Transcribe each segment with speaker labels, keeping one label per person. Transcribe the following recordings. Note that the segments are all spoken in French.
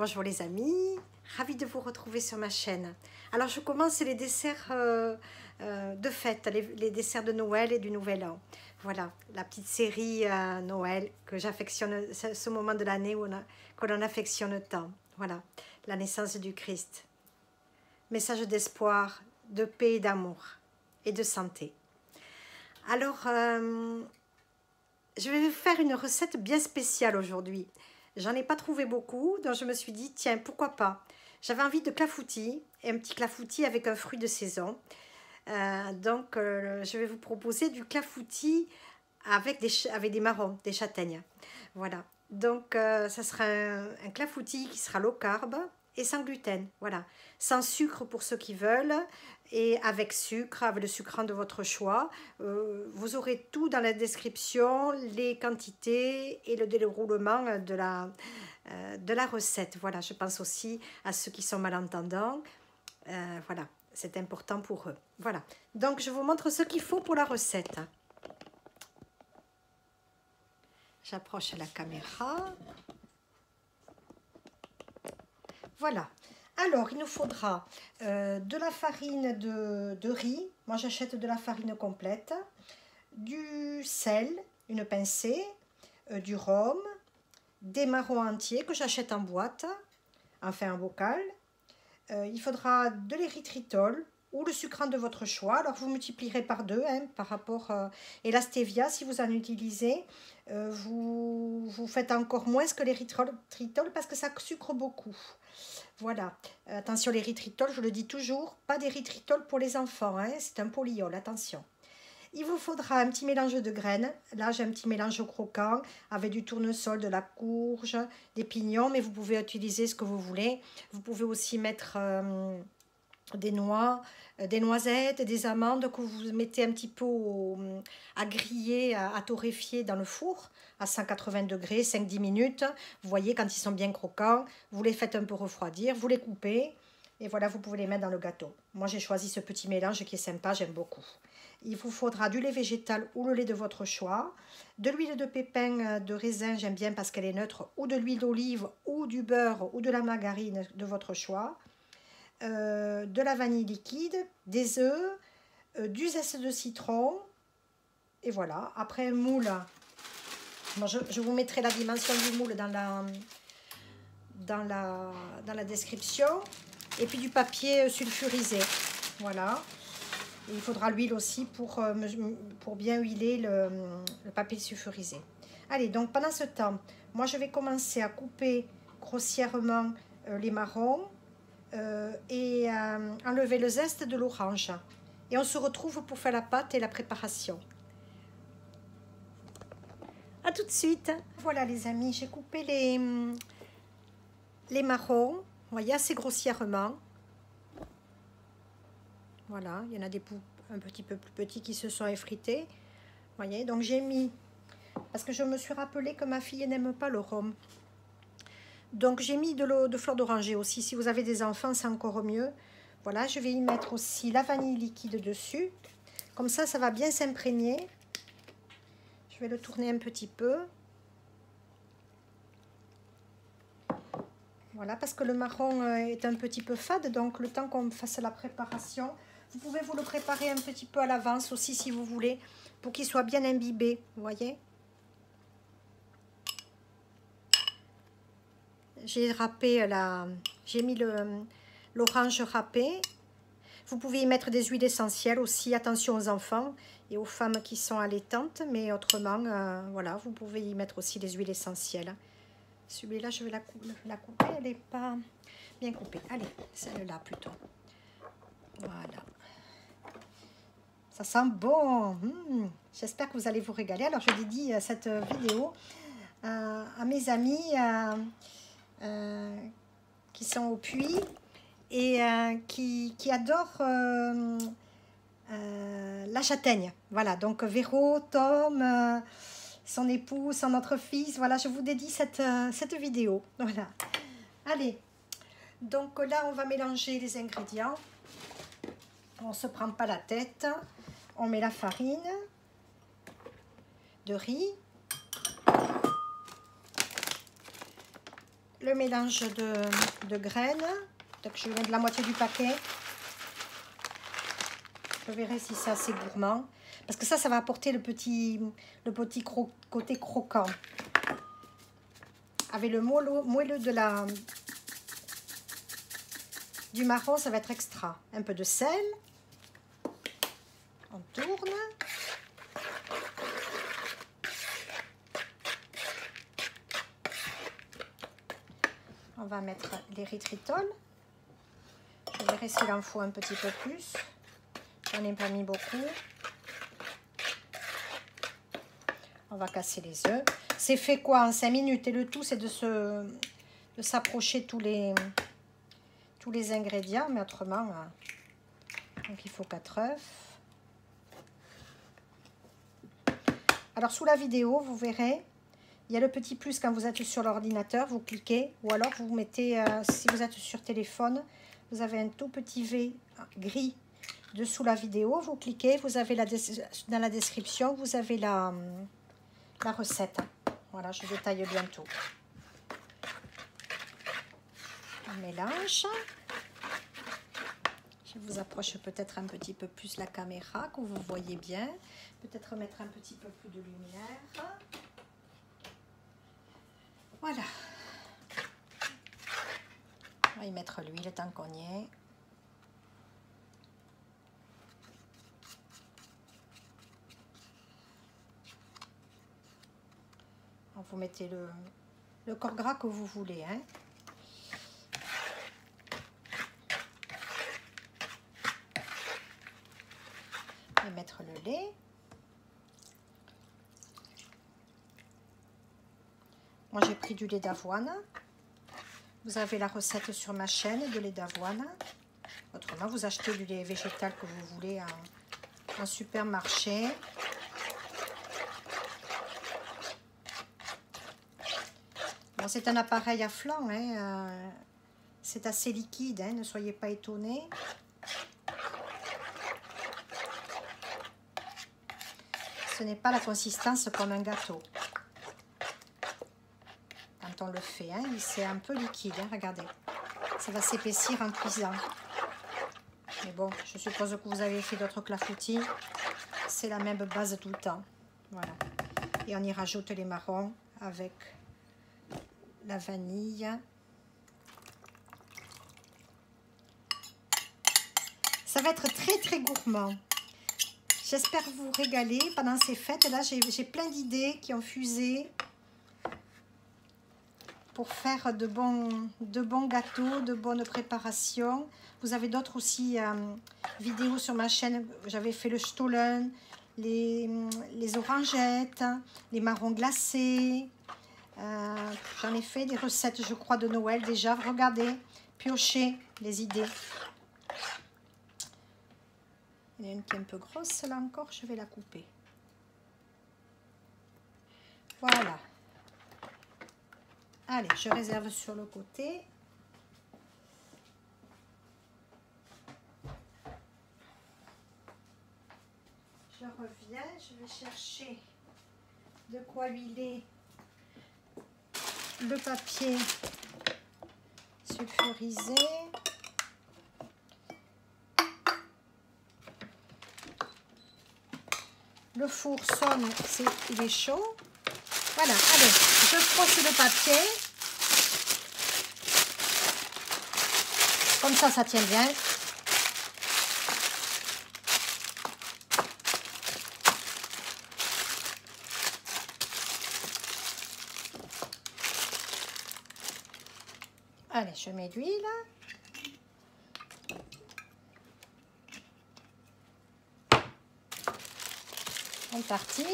Speaker 1: Bonjour les amis, ravie de vous retrouver sur ma chaîne. Alors je commence les desserts de fête, les desserts de Noël et du Nouvel An. Voilà, la petite série Noël que j'affectionne, ce moment de l'année que l'on affectionne tant. Voilà, la naissance du Christ. Message d'espoir, de paix et d'amour et de santé. Alors, je vais vous faire une recette bien spéciale aujourd'hui. J'en ai pas trouvé beaucoup, donc je me suis dit, tiens, pourquoi pas. J'avais envie de clafoutis, et un petit clafoutis avec un fruit de saison. Je vais vous proposer du clafoutis avec des marrons, des châtaignes. Voilà, donc ça sera un clafoutis qui sera low carb et sans gluten, voilà. Sans sucre pour ceux qui veulent, et avec sucre, avec le sucrant de votre choix. Vous aurez tout dans la description, les quantités et le déroulement de la recette. Voilà, je pense aussi à ceux qui sont malentendants. Voilà, c'est important pour eux. Voilà, donc je vous montre ce qu'il faut pour la recette. J'approche la caméra. Voilà. Alors, il nous faudra de la farine de riz. Moi, j'achète de la farine complète. Du sel, une pincée, du rhum, des marrons entiers que j'achète en boîte, enfin en bocal. Il faudra de l'érythritol ou le sucrant de votre choix. Alors, vous multiplierez par 2 par rapport... et la stevia, si vous en utilisez, vous faites encore moins que l'érythritol parce que ça sucre beaucoup. Voilà, attention l'érythritol, je le dis toujours, pas d'érythritol pour les enfants, hein, c'est un polyol, attention. Il vous faudra un petit mélange de graines, là j'ai un petit mélange croquant avec du tournesol, de la courge, des pignons, mais vous pouvez utiliser ce que vous voulez. Vous pouvez aussi mettre des noix, des noisettes, des amandes que vous mettez un petit peu à griller, à torréfier dans le four à 180 degrés, 5-10 minutes. Vous voyez, quand ils sont bien croquants, vous les faites un peu refroidir, vous les coupez et voilà, vous pouvez les mettre dans le gâteau. Moi, j'ai choisi ce petit mélange qui est sympa, j'aime beaucoup. Il vous faudra du lait végétal ou le lait de votre choix, de l'huile de pépin de raisin, j'aime bien parce qu'elle est neutre, ou de l'huile d'olive ou du beurre ou de la margarine de votre choix. De la vanille liquide, des œufs, du zeste de citron, et voilà. Après un moule, bon, je vous mettrai la dimension du moule dans la description, et puis du papier sulfurisé, voilà. Et il faudra l'huile aussi pour bien huiler le papier sulfurisé. Allez, donc pendant ce temps, moi je vais commencer à couper grossièrement les marrons, et enlever le zeste de l'orange. Et on se retrouve pour faire la pâte et la préparation. A tout de suite. Voilà les amis, j'ai coupé les marrons, vous voyez, assez grossièrement. Voilà, il y en a des bouts un petit peu plus petits qui se sont effrités. Vous voyez, donc j'ai mis, parce que je me suis rappelé que ma fille n'aime pas le rhum. Donc j'ai mis de l'eau de fleur d'oranger aussi. Si vous avez des enfants, c'est encore mieux. Voilà, je vais y mettre aussi la vanille liquide dessus. Comme ça, ça va bien s'imprégner. Je vais le tourner un petit peu. Voilà, parce que le marron est un petit peu fade. Donc le temps qu'on fasse la préparation, vous pouvez vous le préparer un petit peu à l'avance aussi si vous voulez, pour qu'il soit bien imbibé, vous voyez. J'ai râpé j'ai mis l'orange râpé. Vous pouvez y mettre des huiles essentielles aussi. Attention aux enfants et aux femmes qui sont allaitantes, mais autrement, voilà, vous pouvez y mettre aussi des huiles essentielles. Celui-là, je vais la couper. Elle n'est pas bien coupée. Allez, celle-là plutôt. Voilà. Ça sent bon. J'espère que vous allez vous régaler. Alors, je dédie cette vidéo à mes amis qui sont au puits et qui adorent la châtaigne. Voilà, donc Véro, Tom, son époux, son autre fils. Voilà, je vous dédie cette vidéo. Voilà. Allez, donc là, on va mélanger les ingrédients. On ne se prend pas la tête. On met la farine de riz. le mélange de graines. Donc je vais mettre la moitié du paquet. Je verrai si c'est assez gourmand. Parce que ça va apporter le petit côté croquant. Avec le moelleux du marron, ça va être extra. Un peu de sel. On tourne. On va mettre l'érythritol. Je verrai s'il en faut un petit peu plus. J'en ai pas mis beaucoup. On va casser les œufs. C'est fait quoi en 5 minutes? Et le tout, c'est de s'approcher tous les ingrédients. Mais autrement, donc il faut 4 œufs. Alors, sous la vidéo, vous verrez, il y a le petit plus quand vous êtes sur l'ordinateur. Vous cliquez. Ou alors, vous mettez, si vous êtes sur téléphone, vous avez un tout petit V gris dessous la vidéo. Vous cliquez. Vous avez dans la description, vous avez la recette. Voilà, je détaille bientôt. On mélange. Je vous approche peut-être un petit peu plus la caméra, que vous voyez bien. Peut-être mettre un petit peu plus de lumière. Voilà. On va y mettre l'huile tant qu'on y est. Vous mettez le corps gras que vous voulez. Hein. Et mettre le lait. Moi, j'ai pris du lait d'avoine. Vous avez la recette sur ma chaîne de lait d'avoine. Autrement, vous achetez du lait végétal que vous voulez en supermarché. Bon, c'est un appareil à flanc, hein, c'est assez liquide, hein, ne soyez pas étonnés. Ce n'est pas la consistance comme un gâteau. Quand on le fait, hein, c'est un peu liquide, hein, regardez. Ça va s'épaissir en cuisant. Mais bon, je suppose que vous avez fait d'autres clafoutis. C'est la même base tout le temps. Voilà. Et on y rajoute les marrons avec la vanille. Ça va être très très gourmand. J'espère vous régaler pendant ces fêtes. Là, j'ai plein d'idées qui ont fusé pour faire de bons gâteaux, de bonnes préparations. Vous avez d'autres aussi vidéos sur ma chaîne. J'avais fait le stollen, les orangettes, les marrons glacés. J'en ai fait des recettes, je crois, de Noël déjà. Regardez, piochez les idées. Il y en a une qui est un peu grosse là encore, je vais la couper. Voilà. Allez, je réserve sur le côté. Je reviens, je vais chercher de quoi huiler le papier sulfurisé. Le four sonne, il est chaud. Voilà, allez, je froisse le papier. Comme ça tient bien. Allez, je mets l'huile. On tartine.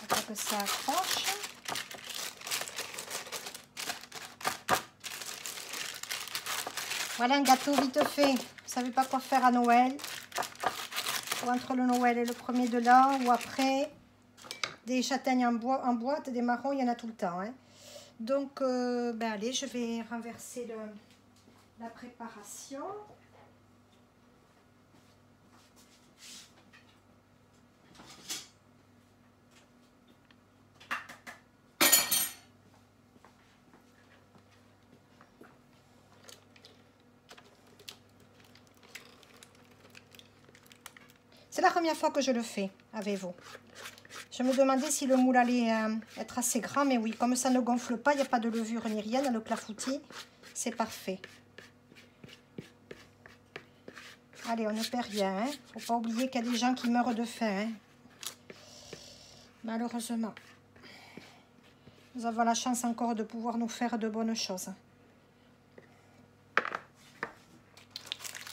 Speaker 1: Après que ça accroche. Voilà un gâteau vite fait. Vous ne savez pas quoi faire à Noël. Ou entre le Noël et le 1er de l'an. Ou après, des châtaignes en boîte, des marrons, il y en a tout le temps. Hein. Donc, allez, je vais renverser la préparation. C'est la première fois que je le fais avec vous. Je me demandais si le moule allait être assez grand, mais oui, comme ça ne gonfle pas, il n'y a pas de levure ni rien, le clafoutis, c'est parfait. Allez, on ne perd rien, hein. Faut pas oublier qu'il y a des gens qui meurent de faim, hein. Malheureusement. Nous avons la chance encore de pouvoir nous faire de bonnes choses.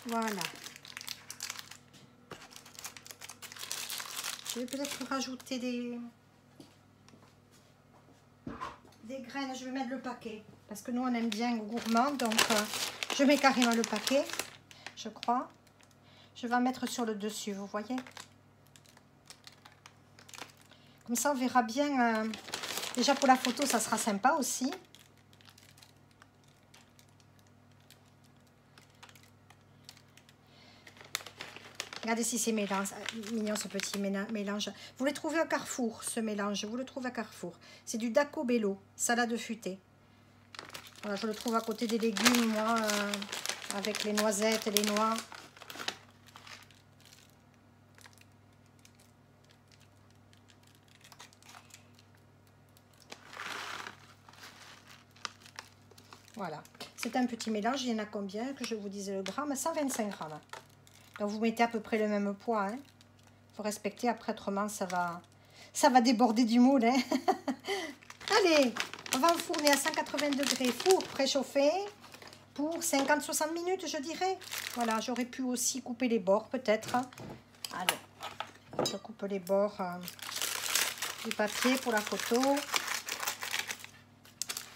Speaker 1: Voilà. Je vais peut-être rajouter des graines. Je vais mettre le paquet. Parce que nous, on aime bien gourmand. Donc, je mets carrément le paquet. Je crois. Je vais en mettre sur le dessus, vous voyez. Comme ça, on verra bien. Déjà, pour la photo, ça sera sympa aussi. Regardez si c'est mignon ce petit mélange. Vous le trouvez à Carrefour, ce mélange. Vous le trouvez à Carrefour. C'est du Dacobello, salade futée. Voilà, je le trouve à côté des légumes, moi, avec les noisettes et les noix. Voilà. C'est un petit mélange. Il y en a combien? Que je vous dise le gramme. 125 grammes. Donc, vous mettez à peu près le même poids. Il faut respecter. Après, autrement, ça va déborder du moule. Hein. Allez, on va enfourner à 180 degrés. Four préchauffé pour 50-60 minutes, je dirais. Voilà, j'aurais pu aussi couper les bords, peut-être. Allez, je coupe les bords du papier pour la photo.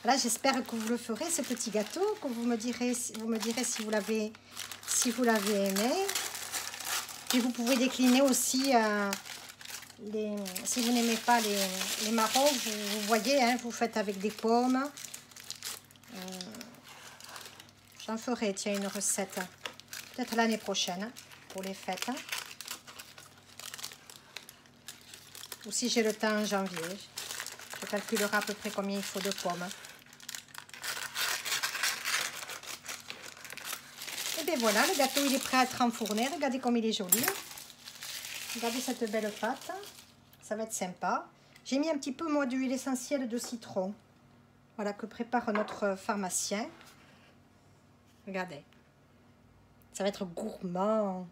Speaker 1: Là, j'espère que vous le ferez, ce petit gâteau, que vous me direz si vous l'avez aimé. Puis vous pouvez décliner aussi, si vous n'aimez pas les marrons, vous voyez, hein, vous faites avec des pommes. J'en ferai, tiens, une recette, peut-être l'année prochaine, pour les fêtes. Ou si j'ai le temps en janvier, je calculerai à peu près combien il faut de pommes. Et bien voilà, le gâteau il est prêt à être enfourné. Regardez comme il est joli. Regardez cette belle pâte. Ça va être sympa. J'ai mis un petit peu moi d'huile essentielle de citron. Voilà que prépare notre pharmacien. Regardez. Ça va être gourmand.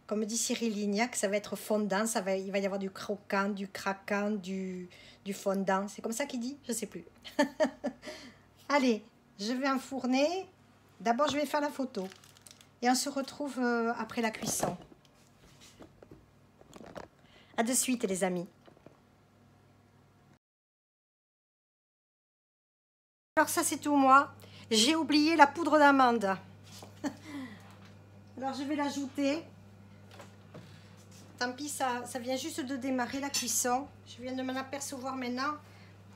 Speaker 1: Comme dit Cyril Lignac, ça va être fondant. Il va y avoir du croquant, du craquant, du fondant. C'est comme ça qu'il dit? Je ne sais plus. Allez, je vais enfourner. D'abord, je vais faire la photo. Et on se retrouve après la cuisson. À de suite, les amis. Alors ça, c'est tout moi. J'ai oublié la poudre d'amande. Alors, je vais l'ajouter. Tant pis, ça vient juste de démarrer la cuisson. Je viens de m'en apercevoir maintenant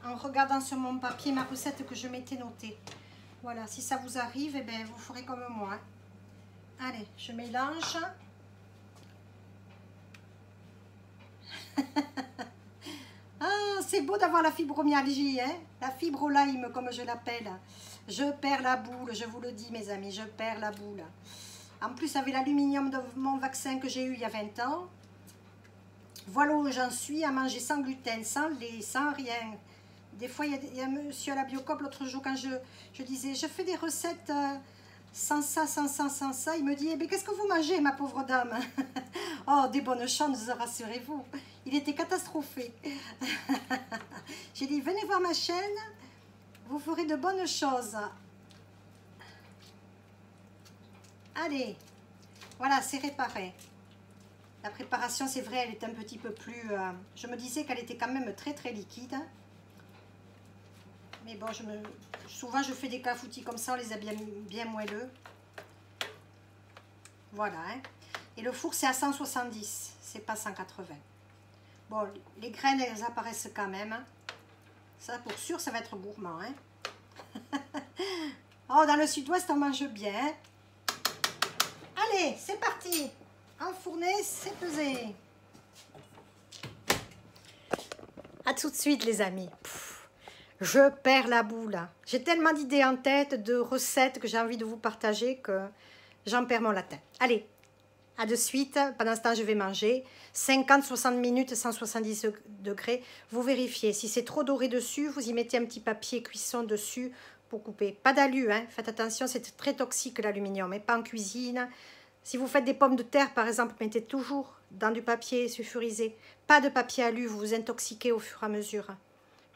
Speaker 1: en regardant sur mon papier ma recette que je m'étais notée. Voilà, si ça vous arrive, eh bien, vous ferez comme moi. Allez, je mélange. Ah, c'est beau d'avoir la fibromyalgie, hein? La fibre Lyme, comme je l'appelle. Je perds la boule, je vous le dis, mes amis, je perds la boule. En plus, avec l'aluminium de mon vaccin que j'ai eu il y a 20 ans, voilà où j'en suis, à manger sans gluten, sans lait, sans rien. Des fois, il y a un monsieur à la Biocop, l'autre jour, quand je disais, je fais des recettes sans ça, sans ça, sans ça. Il me dit, eh bien, qu'est-ce que vous mangez, ma pauvre dame? Oh, des bonnes chances, rassurez-vous. Il était catastrophé. J'ai dit, venez voir ma chaîne, vous ferez de bonnes choses. Allez, voilà, c'est réparé. La préparation, c'est vrai, elle est un petit peu plus... je me disais qu'elle était quand même très, très liquide. Mais bon, souvent je fais des clafoutis comme ça, on les a bien moelleux. Voilà, hein. Et le four c'est à 170, c'est pas 180. Bon, les graines elles apparaissent quand même. Ça pour sûr, ça va être gourmand, hein. Oh, dans le sud-ouest on mange bien, hein. Allez, c'est parti. Enfourner, c'est pesé. À tout de suite les amis. Je perds la boule. J'ai tellement d'idées en tête, de recettes que j'ai envie de vous partager que j'en perds mon latin. Allez, À de suite. Pendant ce temps, je vais manger. 50-60 minutes, 170 degrés. Vous vérifiez. Si c'est trop doré dessus, vous y mettez un petit papier cuisson dessus pour couper. Pas d'alu, hein. Faites attention, c'est très toxique l'aluminium, mais pas en cuisine. Si vous faites des pommes de terre, par exemple, mettez toujours dans du papier sulfurisé. Pas de papier alu, vous vous intoxiquez au fur et à mesure.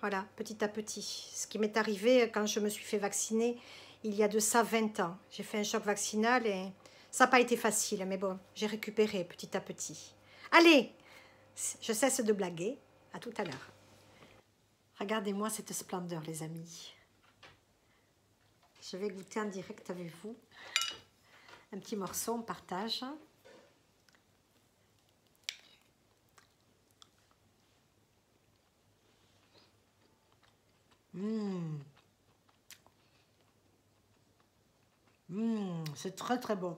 Speaker 1: Voilà, petit à petit. Ce qui m'est arrivé quand je me suis fait vacciner, il y a de ça 20 ans. J'ai fait un choc vaccinal et ça n'a pas été facile, mais bon, j'ai récupéré petit à petit. Allez, je cesse de blaguer. À tout à l'heure. Regardez-moi cette splendeur, les amis. Je vais goûter en direct avec vous. Un petit morceau, on partage. C'est très très bon.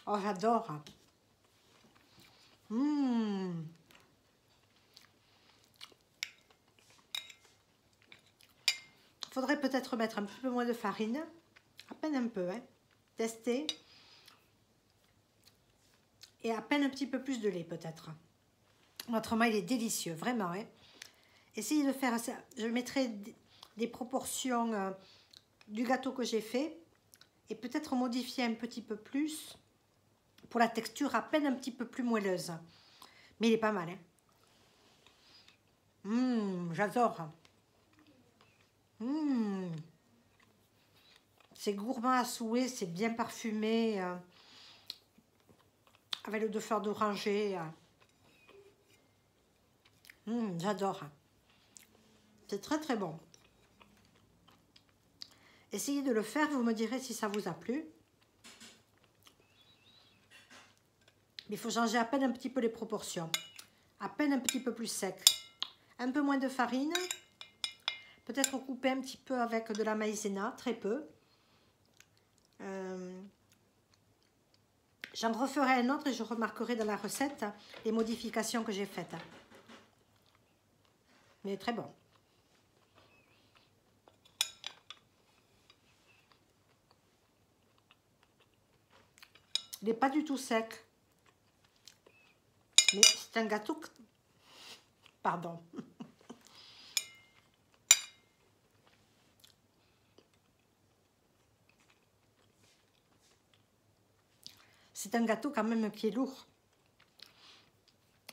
Speaker 1: Oh, j'adore. Faudrait peut-être mettre un petit peu moins de farine. À peine un peu, hein. Tester. Et à peine un petit peu plus de lait, peut-être. Autrement, il est délicieux, vraiment, hein. Essayez de faire ça. Je mettrai des proportions du gâteau que j'ai fait. Et peut-être modifier un petit peu plus. Pour la texture, à peine un petit peu plus moelleuse. Mais il est pas mal, hein. J'adore. C'est gourmand à souhait, c'est bien parfumé. Avec le 2 fleurs d'oranger. J'adore. C'est très très bon. Essayez de le faire, vous me direz si ça vous a plu. Il faut changer à peine un petit peu les proportions. À peine un petit peu plus sec. Un peu moins de farine. Peut-être couper un petit peu avec de la maïzena, très peu. J'en referai un autre et je remarquerai dans la recette les modifications que j'ai faites. Mais très bon. Il n'est pas du tout sec. Mais c'est un gâteau... Pardon. C'est un gâteau quand même qui est lourd.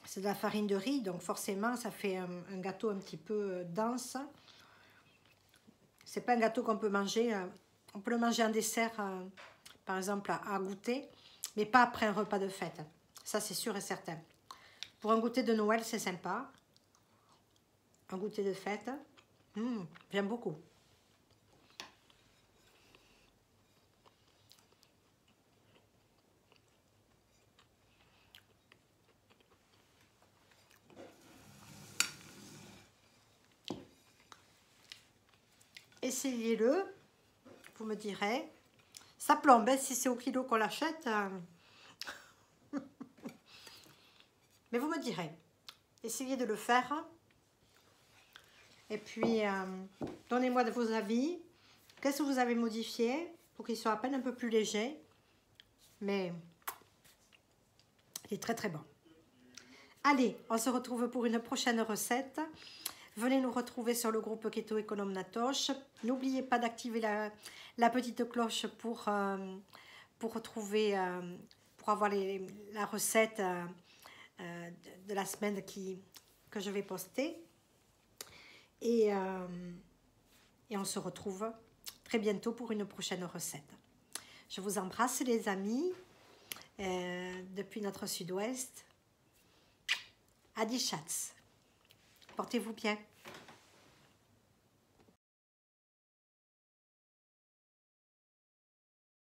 Speaker 1: C'est de la farine de riz, donc forcément ça fait un gâteau un petit peu dense. C'est pas un gâteau qu'on peut manger. On peut le manger en dessert, par exemple à goûter, mais pas après un repas de fête. Ça c'est sûr et certain. Pour un goûter de Noël, c'est sympa. Un goûter de fête, j'aime beaucoup. Essayez-le, vous me direz. Ça plombe, hein, si c'est au kilo qu'on l'achète. Mais vous me direz. Essayez de le faire. Et puis, donnez-moi de vos avis. Qu'est-ce que vous avez modifié pour qu'il soit à peine un peu plus léger. Mais il est très très bon. Allez, on se retrouve pour une prochaine recette. Venez nous retrouver sur le groupe Keto Économe Natoche. N'oubliez pas d'activer la petite cloche pour retrouver, pour avoir la recette de la semaine que je vais poster. Et on se retrouve très bientôt pour une prochaine recette. Je vous embrasse les amis depuis notre sud-ouest. Adi Schatz. Portez-vous bien.